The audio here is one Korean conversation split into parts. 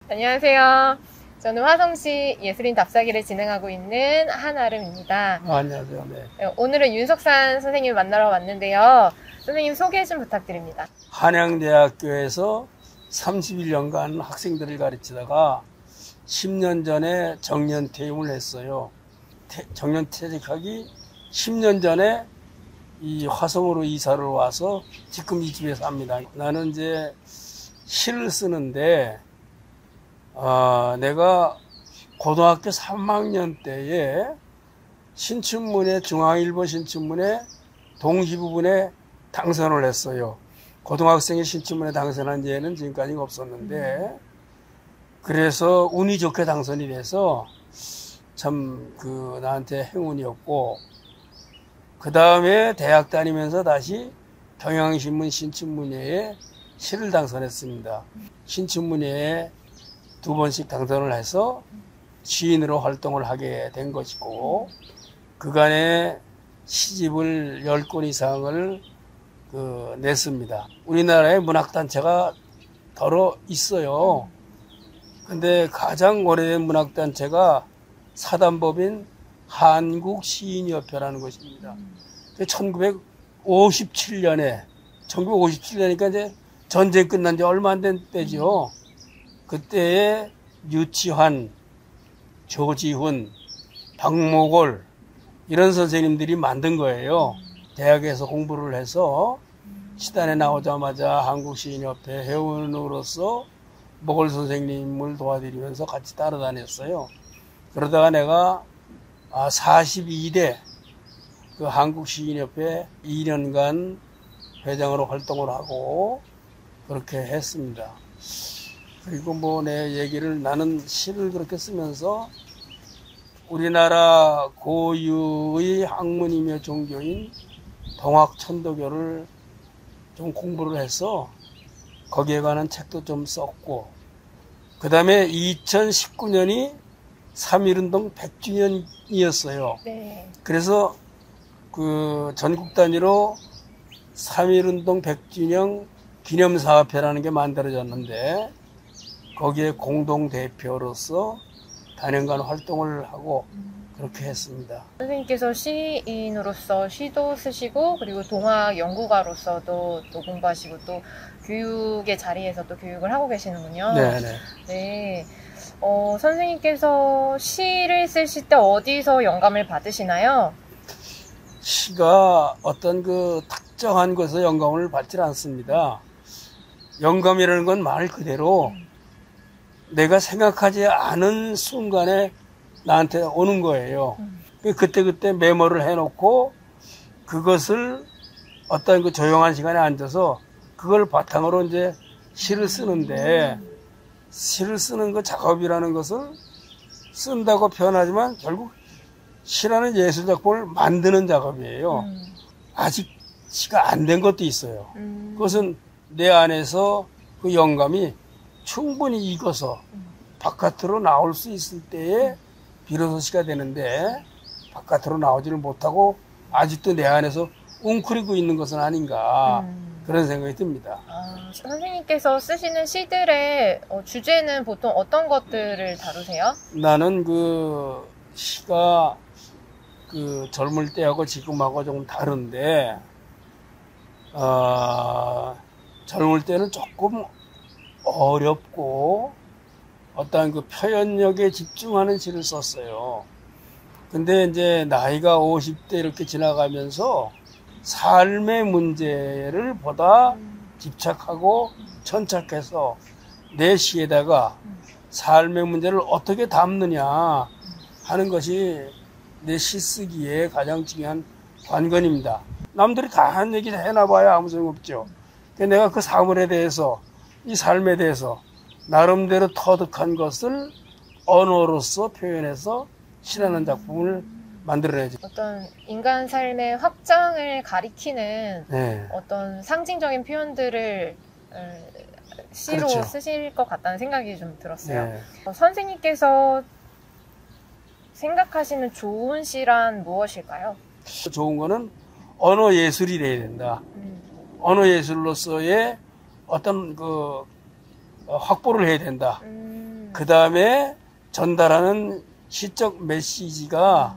안녕하세요. 저는 화성시 예술인 답사기를 진행하고 있는 한아름입니다. 안녕하세요. 네. 오늘은 윤석산 선생님을 만나러 왔는데요. 선생님 소개 좀 부탁드립니다. 한양대학교에서 31년간 학생들을 가르치다가 10년 전에 정년퇴임을 했어요. 정년퇴직하기 10년 전에 이 화성으로 이사를 와서 지금 이 집에 삽니다. 나는 이제 시를 쓰는데 내가 고등학교 3학년 때에 신춘문예, 중앙일보 신춘문예 동시부분에 당선을 했어요. 고등학생이 신춘문예 당선한 예는 지금까지 없었는데, 그래서 운이 좋게 당선이 돼서 참 나한테 행운이었고, 그 다음에 대학 다니면서 다시 경향신문 신춘문예에 시를 당선했습니다. 신춘문예에 2번씩 당선을 해서 시인으로 활동을 하게 된 것이고, 그간에 시집을 10권 이상을 냈습니다. 우리나라에 문학단체가 더러 있어요. 근데 가장 오래된 문학단체가 사단법인 한국시인협회라는 것입니다. 1957년이니까 이제 전쟁 끝난 지 얼마 안 된 때죠. 그때에 유치환, 조지훈, 박목월 이런 선생님들이 만든 거예요. 대학에서 공부를 해서 시단에 나오자마자 한국시인협회 회원으로서 목월 선생님을 도와드리면서 같이 따라다녔어요. 그러다가 내가 42대 그 한국시인협회 2년간 회장으로 활동을 하고 그렇게 했습니다. 그리고 내 얘기를, 나는 시를 그렇게 쓰면서 우리나라 고유의 학문이며 종교인 동학천도교를 좀 공부를 해서 거기에 관한 책도 좀 썼고, 그 다음에 2019년이 3.1운동 100주년이었어요. 네. 그래서 전국 단위로 3.1운동 100주년 기념사업회라는 게 만들어졌는데, 거기에 공동대표로서 단연간 활동을 하고 그렇게 했습니다. 선생님께서 시인으로서 시도 쓰시고, 그리고 동학 연구가로서도 또 공부하시고, 또 교육의 자리에서 또 교육을 하고 계시는군요. 네네. 네. 선생님께서 시를 쓰실 때 어디서 영감을 받으시나요? 시가 어떤 특정한 곳에서 영감을 받지 않습니다. 영감이라는 건 말 그대로 내가 생각하지 않은 순간에 나한테 오는 거예요. 그때그때 메모를 해놓고 그것을 어떤 조용한 시간에 앉아서 그걸 바탕으로 이제 시를 쓰는데, 시를 쓰는 그 작업이라는 것을 쓴다고 표현하지만 결국 시라는 예술작품을 만드는 작업이에요. 아직 시가 안 된 것도 있어요. 그것은 내 안에서 그 영감이 충분히 익어서 바깥으로 나올 수 있을 때에 비로소 시가 되는데, 바깥으로 나오지를 못하고 아직도 내 안에서 웅크리고 있는 것은 아닌가, 그런 생각이 듭니다. 선생님께서 쓰시는 시들의 주제는 보통 어떤 것들을 다루세요? 나는 시가 젊을 때하고 지금하고 조금 다른데, 젊을 때는 조금 어렵고 어떤 표현력에 집중하는 시를 썼어요. 근데 이제 나이가 50대 이렇게 지나가면서 삶의 문제를 보다 집착하고 천착해서 내 시에다가 삶의 문제를 어떻게 담느냐 하는 것이 내 시 쓰기에 가장 중요한 관건입니다. 남들이 다 한 얘기 해놔봐야 아무 소용없죠. 내가 그 사물에 대해서, 이 삶에 대해서 나름대로 터득한 것을 언어로서 표현해서 시라는 작품을 만들어내죠. 어떤 인간 삶의 확장을 가리키는 네. 어떤 상징적인 표현들을 시로 그렇죠. 쓰실 것 같다는 생각이 좀 들었어요. 네. 선생님께서 생각하시는 좋은 시란 무엇일까요? 좋은 거는 언어 예술이 돼야 된다. 언어 예술로서의 어떤 확보를 해야 된다. 그 다음에 전달하는 시적 메시지가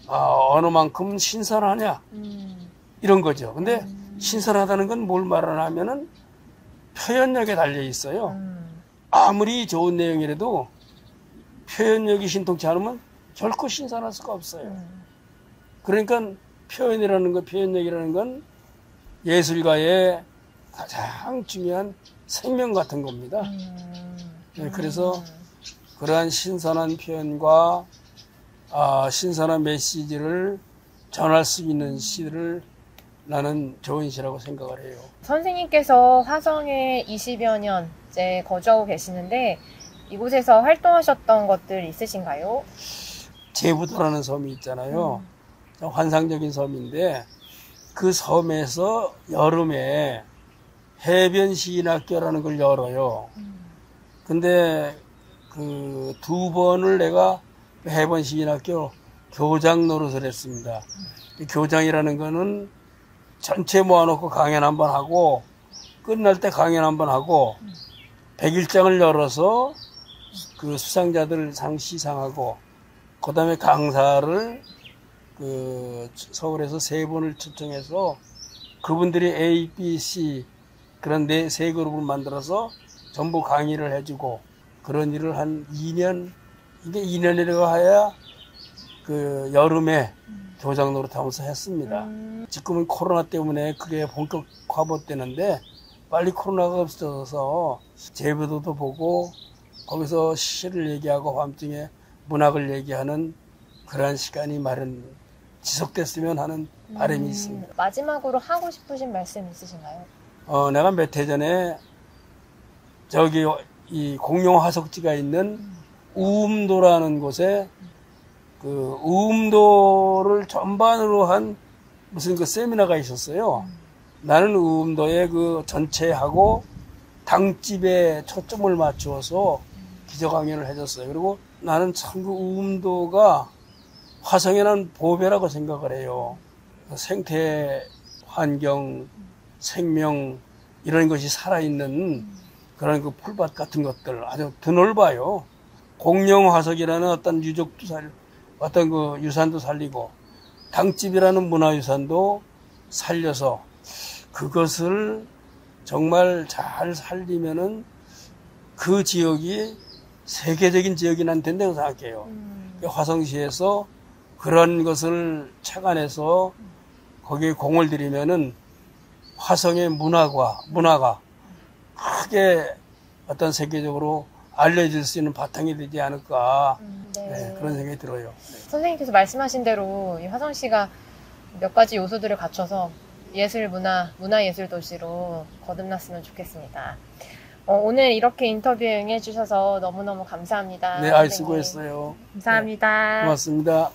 어느 만큼 신선하냐 이런 거죠. 근데 신선하다는 건 뭘 말하냐면은 표현력에 달려 있어요. 아무리 좋은 내용이라도 표현력이 신통치 않으면 결코 신선할 수가 없어요. 그러니까 표현력이라는 건 예술가의 가장 중요한 생명 같은 겁니다. 네, 그래서 그러한 신선한 표현과 신선한 메시지를 전할 수 있는 시를 나는 좋은 시라고 생각을 해요. 선생님께서 화성에 20여 년째 거주하고 계시는데 이곳에서 활동하셨던 것들 있으신가요? 제부도라는 섬이 있잖아요. 환상적인 섬인데 그 섬에서 여름에 해변 시인학교라는 걸 열어요. 근데 그 2번을 내가 해변 시인학교 교장 노릇을 했습니다. 교장이라는 거는 전체 모아놓고 강연 한번 하고 끝날 때 강연 한번 하고 100일장을 열어서 그 수상자들 상 시상하고 그 다음에 강사를 그 서울에서 3분을 초청해서 그분들이 A, B, C 그런 세 그룹을 만들어서 전부 강의를 해주고 그런 일을 한 2년, 이게 2년이라고 해야 그 여름에 교장 노릇하면서 했습니다. 지금은 코로나 때문에 그게 본격화되는데 빨리 코로나가 없어져서 제부도도 보고 거기서 시를 얘기하고 밤중에 문학을 얘기하는 그러한 시간이 지속됐으면 하는 바람이 있습니다. 마지막으로 하고 싶으신 말씀 있으신가요? 내가 몇 해 전에 저기 이 공룡 화석지가 있는 우음도라는 곳에 그 우음도를 전반으로 한 무슨 그 세미나가 있었어요. 나는 우음도의 그 전체하고 당집에 초점을 맞추어서 기저 강연을 해줬어요. 그리고 나는 참 그 우음도가 화성에는 보배라고 생각을 해요. 생태, 환경, 생명 이런 것이 살아있는 그런 그 풀밭 같은 것들 아주 드넓어요. 공룡 화석이라는 어떤 유적도 어떤 그 유산도 살리고 당집이라는 문화유산도 살려서 그것을 정말 잘 살리면은 그 지역이 세계적인 지역이 난 된다고 생각해요. 화성시에서 그런 것을 착안해서 거기에 공을 들이면은 화성의 문화가 크게 어떤 세계적으로 알려질 수 있는 바탕이 되지 않을까 네, 그런 생각이 들어요. 선생님께서 말씀하신 대로 이 화성시가 몇 가지 요소들을 갖춰서 문화예술 도시로 거듭났으면 좋겠습니다. 오늘 이렇게 인터뷰에 응해주셔서 너무너무 감사합니다. 네, 수고했어요. 감사합니다. 네, 고맙습니다.